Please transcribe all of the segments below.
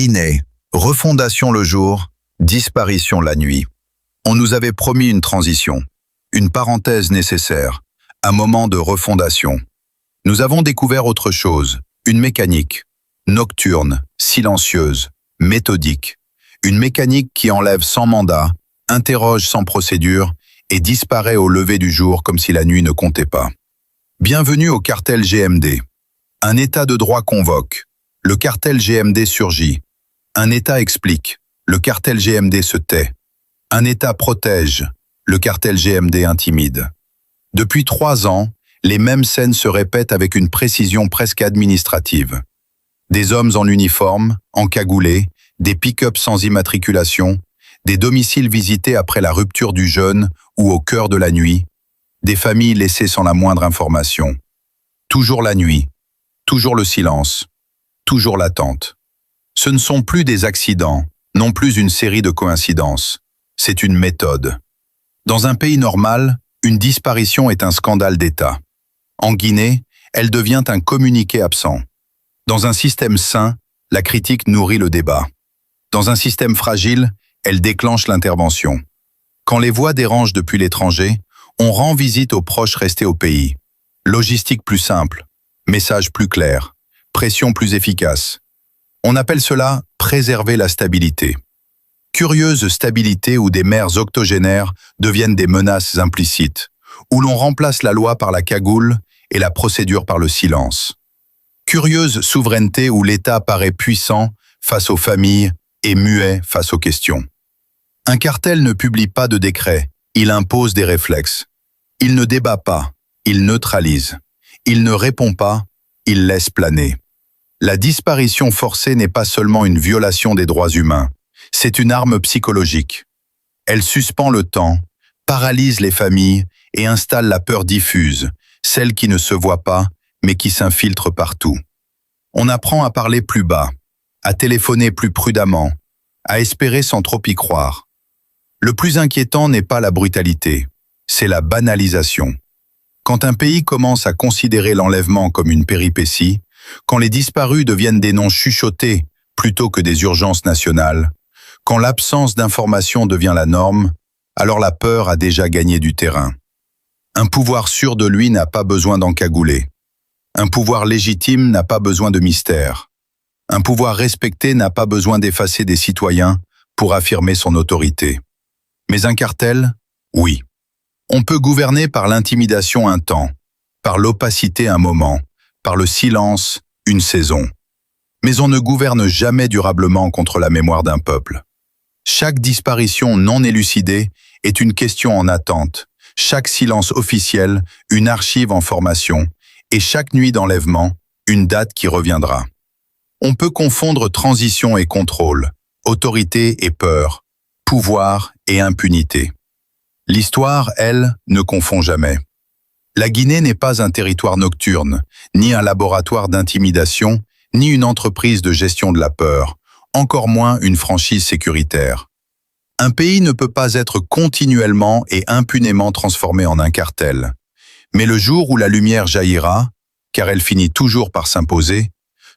Guinée, refondation le jour, disparition la nuit. On nous avait promis une transition, une parenthèse nécessaire, un moment de refondation. Nous avons découvert autre chose, une mécanique, nocturne, silencieuse, méthodique. Une mécanique qui enlève sans mandat, interroge sans procédure et disparaît au lever du jour comme si la nuit ne comptait pas. Bienvenue au cartel GMD. Un État de droit convoque. Le cartel GMD surgit. Un État explique. Le cartel GMD se tait. Un État protège. Le cartel GMD intimide. Depuis 3 ans, les mêmes scènes se répètent avec une précision presque administrative. Des hommes en uniforme, encagoulés, des pick-up sans immatriculation, des domiciles visités après la rupture du jeûne ou au cœur de la nuit, des familles laissées sans la moindre information. Toujours la nuit, toujours le silence, toujours l'attente. Ce ne sont plus des accidents, non plus une série de coïncidences. C'est une méthode. Dans un pays normal, une disparition est un scandale d'État. En Guinée, elle devient un communiqué absent. Dans un système sain, la critique nourrit le débat. Dans un système fragile, elle déclenche l'intervention. Quand les voix dérangent depuis l'étranger, on rend visite aux proches restés au pays. Logistique plus simple, message plus clair, pression plus efficace. On appelle cela préserver la stabilité. Curieuse stabilité où des mères octogénaires deviennent des menaces implicites, où l'on remplace la loi par la cagoule et la procédure par le silence. Curieuse souveraineté où l'État paraît puissant face aux familles et muet face aux questions. Un cartel ne publie pas de décret, il impose des réflexes. Il ne débat pas, il neutralise. Il ne répond pas, il laisse planer. La disparition forcée n'est pas seulement une violation des droits humains, c'est une arme psychologique. Elle suspend le temps, paralyse les familles et installe la peur diffuse, celle qui ne se voit pas, mais qui s'infiltre partout. On apprend à parler plus bas, à téléphoner plus prudemment, à espérer sans trop y croire. Le plus inquiétant n'est pas la brutalité, c'est la banalisation. Quand un pays commence à considérer l'enlèvement comme une péripétie, quand les disparus deviennent des noms chuchotés plutôt que des urgences nationales, quand l'absence d'information devient la norme, alors la peur a déjà gagné du terrain. Un pouvoir sûr de lui n'a pas besoin d'encagouler. Un pouvoir légitime n'a pas besoin de mystère. Un pouvoir respecté n'a pas besoin d'effacer des citoyens pour affirmer son autorité. Mais un cartel, oui. On peut gouverner par l'intimidation un temps, par l'opacité un moment, par le silence une saison. Mais on ne gouverne jamais durablement contre la mémoire d'un peuple. Chaque disparition non élucidée est une question en attente, chaque silence officiel, une archive en formation, et chaque nuit d'enlèvement, une date qui reviendra. On peut confondre transition et contrôle, autorité et peur, pouvoir et impunité. L'histoire, elle, ne confond jamais. La Guinée n'est pas un territoire nocturne, ni un laboratoire d'intimidation, ni une entreprise de gestion de la peur, encore moins une franchise sécuritaire. Un pays ne peut pas être continuellement et impunément transformé en un cartel. Mais le jour où la lumière jaillira, car elle finit toujours par s'imposer,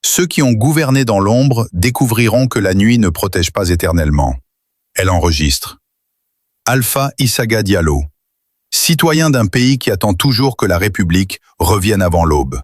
ceux qui ont gouverné dans l'ombre découvriront que la nuit ne protège pas éternellement. Elle enregistre. Alpha Issaga Diallo, citoyen d'un pays qui attend toujours que la République revienne avant l'aube.